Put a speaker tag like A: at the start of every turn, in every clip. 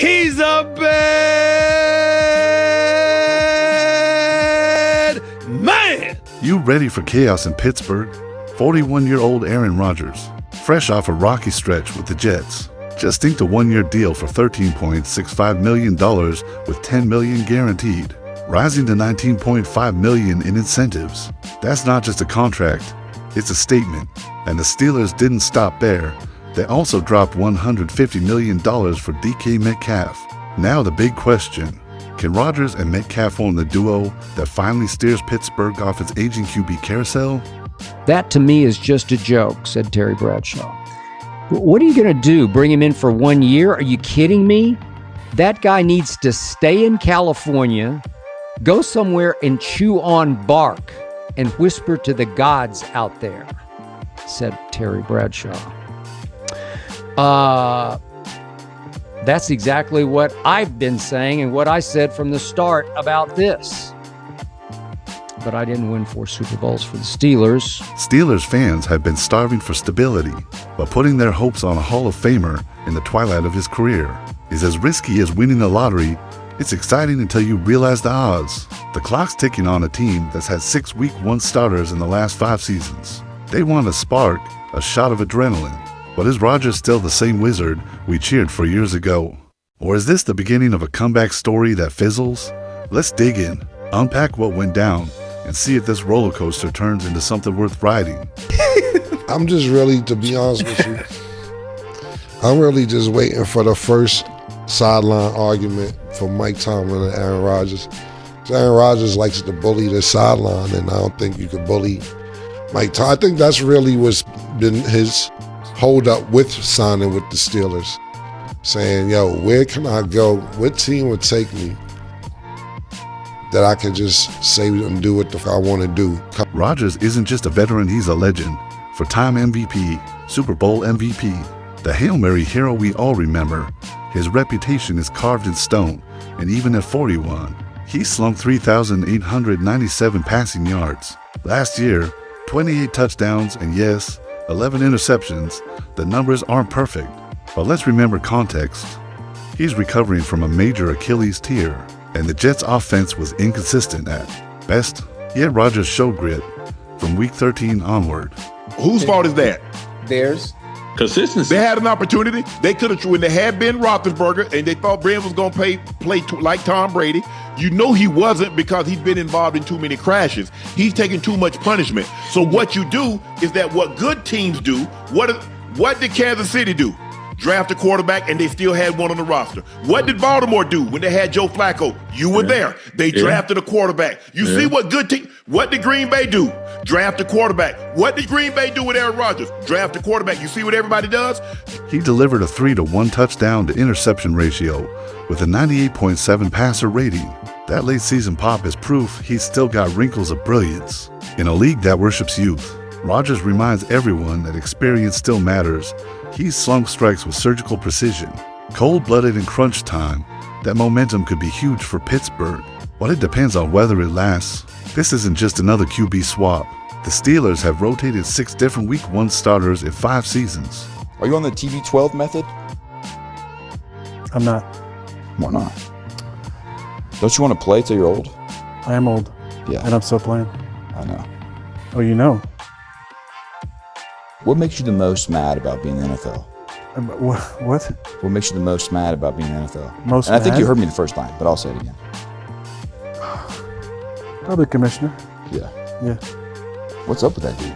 A: He's a bad man.
B: You ready for chaos in Pittsburgh? 41-year-old Aaron Rodgers, fresh off a rocky stretch with the Jets, just inked a one-year deal for $13.65 million with $10 million guaranteed, rising to $19.5 million in incentives. That's not just a contract, it's a statement. And the Steelers didn't stop there. They also dropped $150 million for DK Metcalf. Now the big question, can Rodgers and Metcalf form the duo that finally steers Pittsburgh off its aging QB carousel?
C: That to me is just a joke, said Terry Bradshaw. What are you going to do, bring him in for 1 year? Are you kidding me? That guy needs to stay in California, go somewhere and chew on bark and whisper to the gods out there, said Terry Bradshaw. That's exactly what I've been saying and what I said from the start about this. But I didn't win 4 Super Bowls for the Steelers.
B: Steelers fans have been starving for stability, but putting their hopes on a Hall of Famer in the twilight of his career is as risky as winning the lottery. It's exciting until you realize the odds. The clock's ticking on a team that's had 6 Week 1 starters in the last 5 seasons. They want a spark, a shot of adrenaline. But is Rodgers still the same wizard we cheered for years ago? Or is this the beginning of a comeback story that fizzles? Let's dig in, unpack what went down, and see if this roller coaster turns into something worth riding.
D: I'm just really, to be honest with you, I'm really just waiting for the first sideline argument for Mike Tomlin and Aaron Rodgers. Aaron Rodgers likes to bully the sideline, and I don't think you could bully Mike Tomlin. I think that's really what's been his hold up with signing with the Steelers. Saying, yo, where can I go? What team would take me that I can just say and do what I want to do?
B: Rodgers isn't just a veteran, he's a legend. For-time MVP, Super Bowl MVP, the Hail Mary hero we all remember. His reputation is carved in stone, and even at 41, he slung 3,897 passing yards. Last year, 28 touchdowns and yes, 11 interceptions. The numbers aren't perfect, but let's remember context. He's recovering from a major Achilles tear, and the Jets' offense was inconsistent at best, yet Rodgers showed grit from Week 13 onward.
E: Whose fault is that?
A: Theirs.
E: Consistency. They had an opportunity. They could have, when they had Ben Roethlisberger and they thought Brand was going to play like Tom Brady. You know he wasn't, because he's been involved in too many crashes. He's taking too much punishment. So what you do is that what good teams do, what did Kansas City do? Draft a quarterback, and they still had one on the roster. What did Baltimore do when they had Joe Flacco? You were there. They drafted a quarterback. You see what good team, what did Green Bay do? Draft a quarterback. What did Green Bay do with Aaron Rodgers? Draft a quarterback. You see what everybody does?
B: He delivered a 3-to-1 touchdown to interception ratio with a 98.7 passer rating. That late season pop is proof he's still got wrinkles of brilliance. In a league that worships youth, Rodgers reminds everyone that experience still matters. He's slung strikes with surgical precision. Cold-blooded in crunch time, that momentum could be huge for Pittsburgh, but it depends on whether it lasts. This isn't just another QB swap. The Steelers have rotated 6 different Week 1 starters in 5 seasons.
F: Are you on the TB12 method?
G: I'm not.
F: Why not? Don't you want to play till you're old?
G: I am old.
F: Yeah.
G: And I'm still playing.
F: I know.
G: Oh, you know.
F: What makes you the most mad about being in the NFL?
G: What?
F: What makes you the most mad about being in the NFL?
G: Most
F: and I think
G: mad?
F: you heard me the first time, but I'll say it again.
G: Probably commissioner.
F: Yeah.
G: Yeah.
F: What's up with that dude?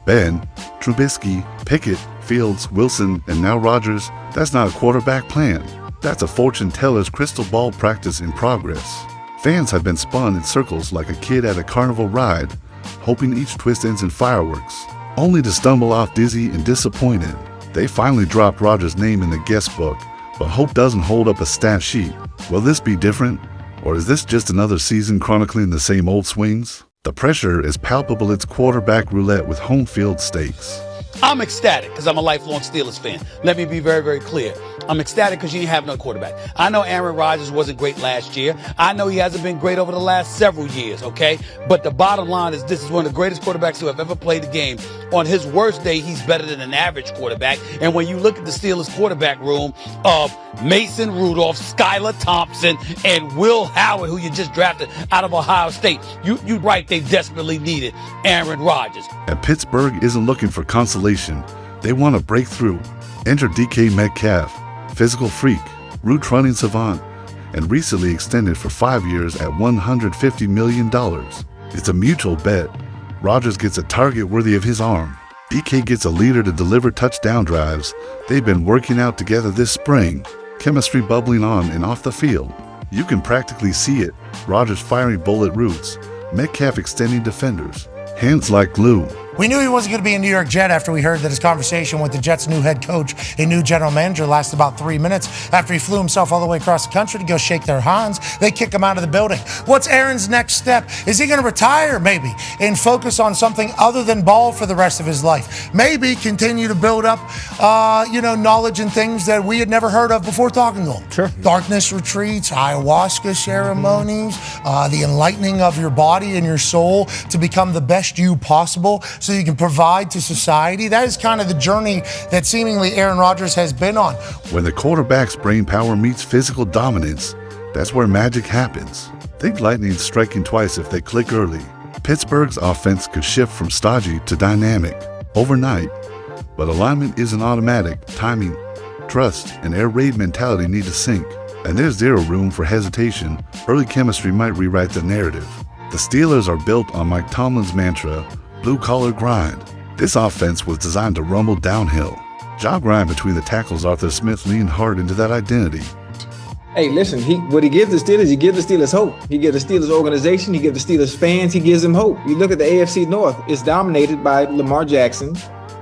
B: Ben, Trubisky, Pickett, Fields, Wilson, and now Rodgers, that's not a quarterback plan. That's a fortune teller's crystal ball practice in progress. Fans have been spun in circles like a kid at a carnival ride, hoping each twist ends in fireworks, only to stumble off dizzy and disappointed. They finally dropped Rodgers' name in the guest book, but hope doesn't hold up a stat sheet. Will this be different? Or is this just another season chronicling the same old swings? The pressure is palpable. It's quarterback roulette with home field stakes.
H: I'm ecstatic because I'm a lifelong Steelers fan. Let me be very, very clear. I'm ecstatic because you ain't have no quarterback. I know Aaron Rodgers wasn't great last year. I know he hasn't been great over the last several years, okay? But the bottom line is this is one of the greatest quarterbacks who have ever played the game. On his worst day, he's better than an average quarterback. And when you look at the Steelers quarterback room of Mason Rudolph, Skylar Thompson, and Will Howard, who you just drafted out of Ohio State, you're right, they desperately needed Aaron Rodgers.
B: And Pittsburgh isn't looking for consolation. They want to break through. Enter DK Metcalf, physical freak, route running savant, and recently extended for 5 years at $150 million. It's a mutual bet. Rodgers gets a target worthy of his arm. DK gets a leader to deliver touchdown drives. They've been working out together this spring. Chemistry bubbling on and off the field. You can practically see it. Rodgers firing bullet routes. Metcalf extending defenders. Hands like glue.
I: We knew he wasn't going to be a New York Jet after we heard that his conversation with the Jets' new head coach and new general manager lasted about 3 minutes. After he flew himself all the way across the country to go shake their hands, they kick him out of the building. What's Aaron's next step? Is he going to retire, maybe, and focus on something other than ball for the rest of his life? Maybe continue to build up, knowledge and things that we had never heard of before talking to him.
C: Sure.
I: Darkness retreats, ayahuasca ceremonies, the enlightening of your body and your soul to become the best you possible so you can provide to society. That is kind of the journey that seemingly Aaron Rodgers has been on.
B: When the quarterback's brain power meets physical dominance, that's where magic happens. Think lightning striking twice if they click early. Pittsburgh's offense could shift from stodgy to dynamic overnight, but alignment isn't automatic. Timing, trust, and air raid mentality need to sync, and there's zero room for hesitation. Early chemistry might rewrite the narrative. The Steelers are built on Mike Tomlin's mantra, blue-collar grind. This offense was designed to rumble downhill. Job grind between the tackles. Arthur Smith leaned hard into that identity.
A: Hey, listen, what he gives the Steelers, he gives the Steelers hope. He gives the Steelers organization, he gives the Steelers fans, he gives them hope. You look at the AFC North, it's dominated by Lamar Jackson,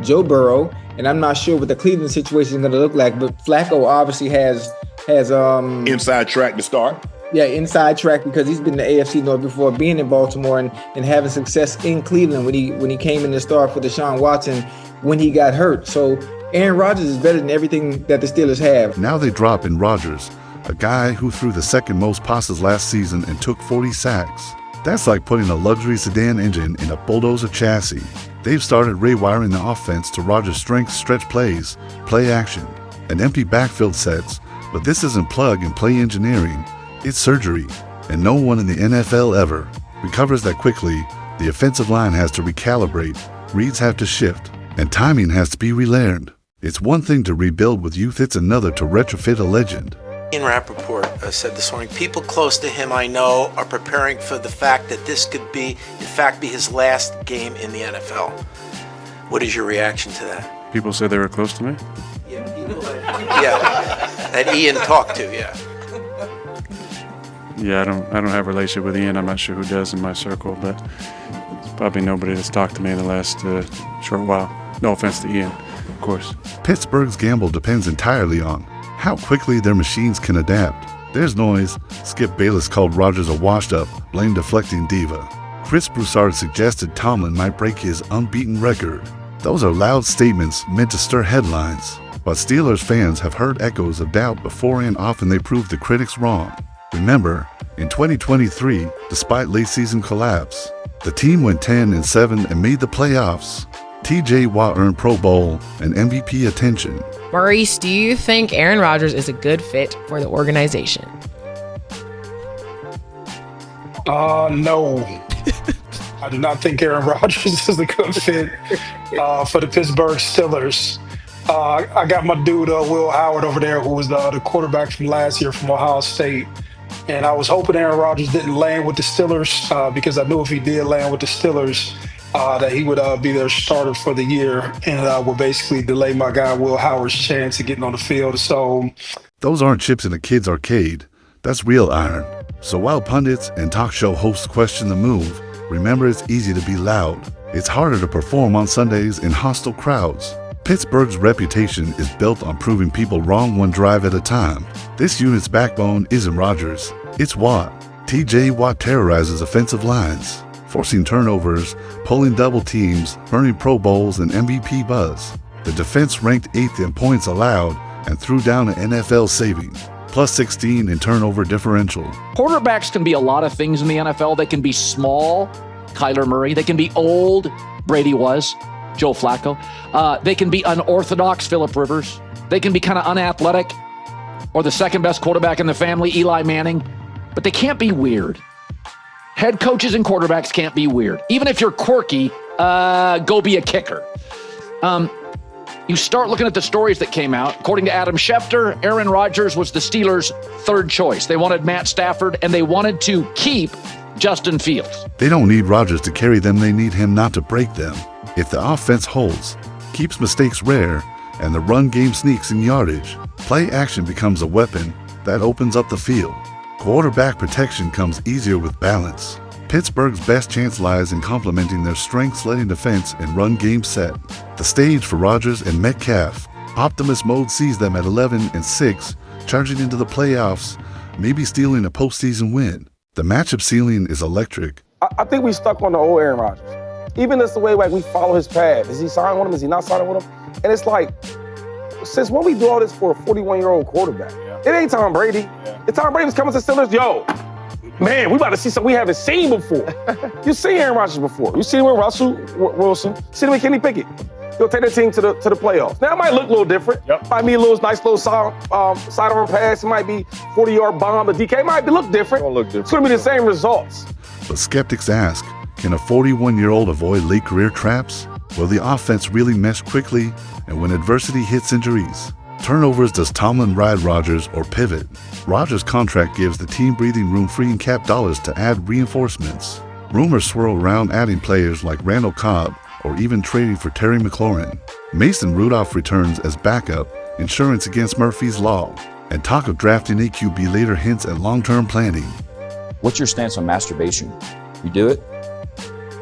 A: Joe Burrow, and I'm not sure what the Cleveland situation is going to look like, but Flacco obviously has
E: inside track to start.
A: Yeah, inside track because he's been in the AFC North before, being in Baltimore and having success in Cleveland when he came in to start for Deshaun Watson when he got hurt. So Aaron Rodgers is better than everything that the Steelers have.
B: Now they drop in Rodgers, a guy who threw the second most passes last season and took 40 sacks. That's like putting a luxury sedan engine in a bulldozer chassis. They've started rewiring the offense to Rodgers' strengths, stretch plays, play action, and empty backfield sets. But this isn't plug-and-play engineering. It's surgery, and no one in the NFL ever recovers that quickly. The offensive line has to recalibrate, reads have to shift, and timing has to be relearned. It's one thing to rebuild with youth, it's another to retrofit a legend.
J: Ian Rappaport said this morning, people close to him I know are preparing for the fact that this could be, in fact, be his last game in the NFL. What is your reaction to that?
G: People say they were close to me?
J: Yeah, that Ian talked to, yeah.
G: Yeah, I don't have a relationship with Ian. I'm not sure who does in my circle, but it's probably nobody that's talked to me in the last short while. No offense to Ian, of course.
B: Pittsburgh's gamble depends entirely on how quickly their machines can adapt. There's noise. Skip Bayless called Rodgers a washed-up, blame-deflecting diva. Chris Broussard suggested Tomlin might break his unbeaten record. Those are loud statements meant to stir headlines, but Steelers fans have heard echoes of doubt before, and often they prove the critics wrong. Remember, in 2023, despite late-season collapse, the team went 10-7 and made the playoffs. T.J. Watt earned Pro Bowl and MVP attention.
K: Maurice, do you think Aaron Rodgers is a good fit for the organization?
L: No. I do not think Aaron Rodgers is a good fit for the Pittsburgh Steelers. I got my dude, Will Howard, over there, who was the quarterback from last year from Ohio State. And I was hoping Aaron Rodgers didn't land with the Steelers because I knew if he did land with the Steelers, that he would be their starter for the year and would basically delay my guy Will Howard's chance of getting on the field. So
B: those aren't chips in a kid's arcade. That's real iron. So while pundits and talk show hosts question the move, remember it's easy to be loud. It's harder to perform on Sundays in hostile crowds. Pittsburgh's reputation is built on proving people wrong one drive at a time. This unit's backbone isn't Rodgers, it's Watt. T.J. Watt terrorizes offensive lines. forcing turnovers, pulling double teams, earning Pro Bowls and MVP buzz. The defense ranked 8th in points allowed and threw down an NFL saving, plus 16 in turnover differential.
M: Quarterbacks can be a lot of things in the NFL. They can be small, Kyler Murray. They can be old, Brady was, Joe Flacco. They can be unorthodox, Phillip Rivers. They can be kind of unathletic, or the second best quarterback in the family, Eli Manning. But they can't be weird. Head coaches and quarterbacks can't be weird. Even if you're quirky, go be a kicker. You start looking at the stories that came out. According to Adam Schefter, Aaron Rodgers was the Steelers' third choice. They wanted Matt Stafford, and they wanted to keep Justin Fields.
B: They don't need Rodgers to carry them. They need him not to break them. If the offense holds, keeps mistakes rare, and the run game sneaks in yardage, play action becomes a weapon that opens up the field. Quarterback protection comes easier with balance. Pittsburgh's best chance lies in complementing their strength-sledding defense and run game set. The stage for Rodgers and Metcalf. Optimist mode sees them at 11-6, charging into the playoffs, maybe stealing a postseason win. The matchup ceiling is electric.
N: I think we stuck on the old Aaron Rodgers. Even as the way like we follow his path. Is he signing with him? Is he not signing with him? And it's like, since when we do all this for a 41-year-old quarterback? It ain't Tom Brady. If Tom Brady was coming to Steelers, yo, man, we about to see something we haven't seen before. You've seen Aaron Rodgers before. You've seen him with Russell Wilson. You've seen him with Kenny Pickett. He'll take that team to the playoffs. Now, it might look a little different. Might be a little nice little sidearm pass. It might be 40-yard bomb. The DK might look different. It's going to be the same results.
B: But skeptics ask, can a 41-year-old avoid late career traps? Will the offense really mesh quickly? And when adversity hits injuries? Turnovers, does Tomlin ride Rodgers or pivot? Rodgers' contract gives the team breathing room, freeing cap dollars to add reinforcements. Rumors swirl around adding players like Randall Cobb or even trading for Terry McLaurin. Mason Rudolph returns as backup, insurance against Murphy's Law. And talk of drafting a QB later hints at long-term planning.
F: What's your stance on masturbation? You do it?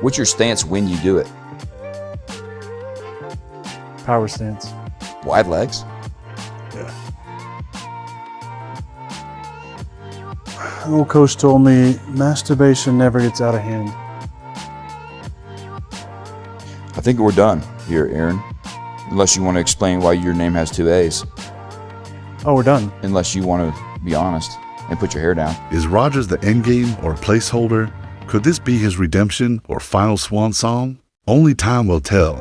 F: What's your stance when you do it?
O: Power stance.
F: Wide legs?
O: An old coach told me masturbation never gets out of hand.
F: I think we're done here, Aaron. Unless you want to explain why your name has 2 A's.
O: Oh, we're done.
F: Unless you want to be honest and put your hair down.
B: Is Rodgers the endgame or a placeholder? Could this be his redemption or final swan song? Only time will tell.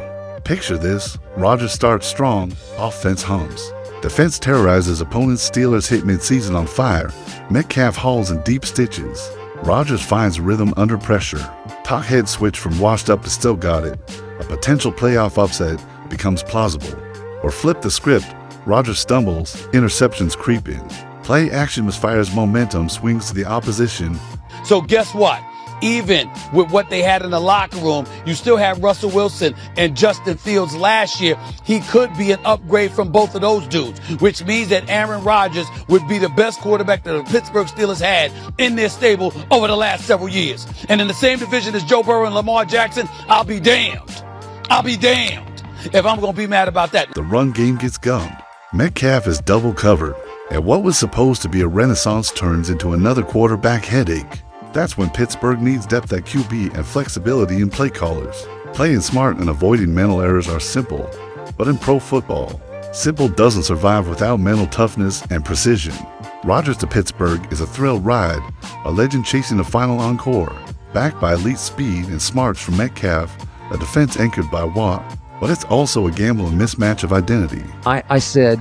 B: Picture this. Rodgers starts strong, offense hums. Defense terrorizes opponents, Steelers hit midseason on fire. Metcalf hauls in deep stitches. Rodgers finds rhythm under pressure. Talk head switch from washed up to still got it. A potential playoff upset becomes plausible. Or flip the script. Rodgers stumbles, interceptions creep in. Play action misfires, momentum swings to the opposition.
H: So guess what? Even with what they had in the locker room, you still have Russell Wilson and Justin Fields last year. He could be an upgrade from both of those dudes, which means that Aaron Rodgers would be the best quarterback that the Pittsburgh Steelers had in their stable over the last several years. And in the same division as Joe Burrow and Lamar Jackson, I'll be damned. I'll be damned if I'm going to be mad about that.
B: The run game gets gummed. Metcalf is double covered, and what was supposed to be a renaissance turns into another quarterback headache. That's when Pittsburgh needs depth at QB and flexibility in play callers. Playing smart and avoiding mental errors are simple, but in pro football, simple doesn't survive without mental toughness and precision. Rodgers to Pittsburgh is a thrill ride, a legend chasing a final encore, backed by elite speed and smarts from Metcalf, a defense anchored by Watt, but it's also a gamble and mismatch of identity.
C: I said,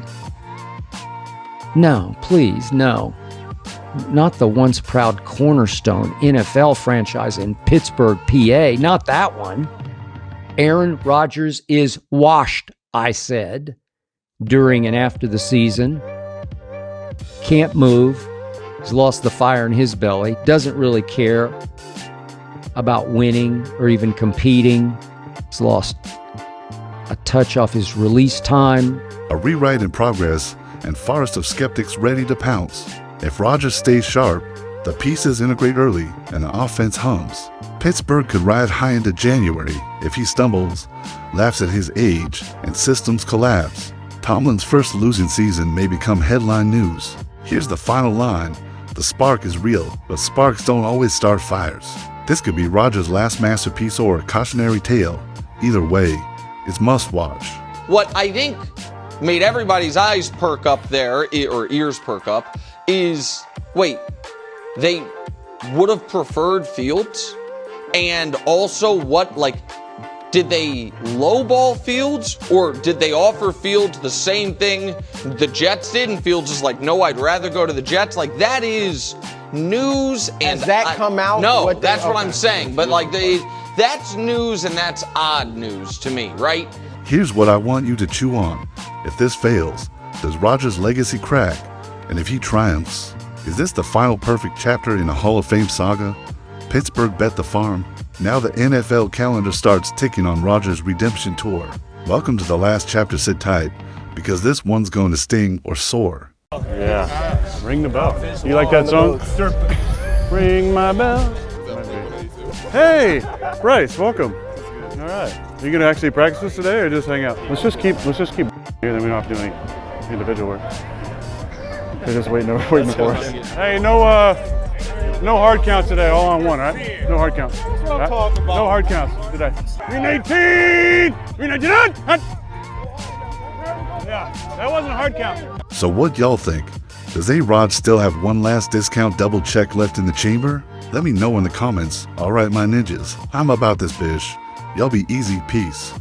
C: no, please, no. Not the once proud cornerstone NFL franchise in Pittsburgh, PA. Not that one. Aaron Rodgers is washed, I said, during and after the season. Can't move. He's lost the fire in his belly. Doesn't really care about winning or even competing. He's lost a touch off his release time.
B: A rewrite in progress and forest of skeptics ready to pounce. If Rodgers stays sharp, the pieces integrate early and the offense hums. Pittsburgh could ride high into January. If he stumbles, laughs at his age, and systems collapse, Tomlin's first losing season may become headline news. Here's the final line. The spark is real, but sparks don't always start fires. This could be Rodgers' last masterpiece or a cautionary tale. Either way, it's must-watch.
P: What I think made everybody's eyes perk up there, or ears perk up, is, wait, they would have preferred Fields? And also did they lowball Fields, or did they offer Fields the same thing the Jets did, and Fields is like, no, I'd rather go to the Jets? Like, that is news. And
Q: has that come out?
P: No, that's what I'm saying. But that's news, and that's odd news to me, right?
B: Here's what I want you to chew on. If this fails, does Rodgers' legacy crack? And if he triumphs, is this the final perfect chapter in a Hall of Fame saga? Pittsburgh bet the farm. Now the NFL calendar starts ticking on Rodgers' redemption tour. Welcome to the last chapter. Sit tight, because this one's going to sting or soar.
R: Yeah, ring the bell. You like that song? Ring my bell. Hey, Bryce, welcome. All right. Are you gonna actually practice this today, or just hang out? Let's just keep here, then we don't have to do any individual work. They're just waiting for us. Hey, no hard counts today, all on one, all right? No hard counts. That's what I'm talking about. No hard counts today. Green 18! Green 19! Yeah, that wasn't a hard count.
B: So what y'all think? Does A-Rod still have one last discount double check left in the chamber? Let me know in the comments. All right, my ninjas, I'm about this bitch. Y'all be easy. Peace.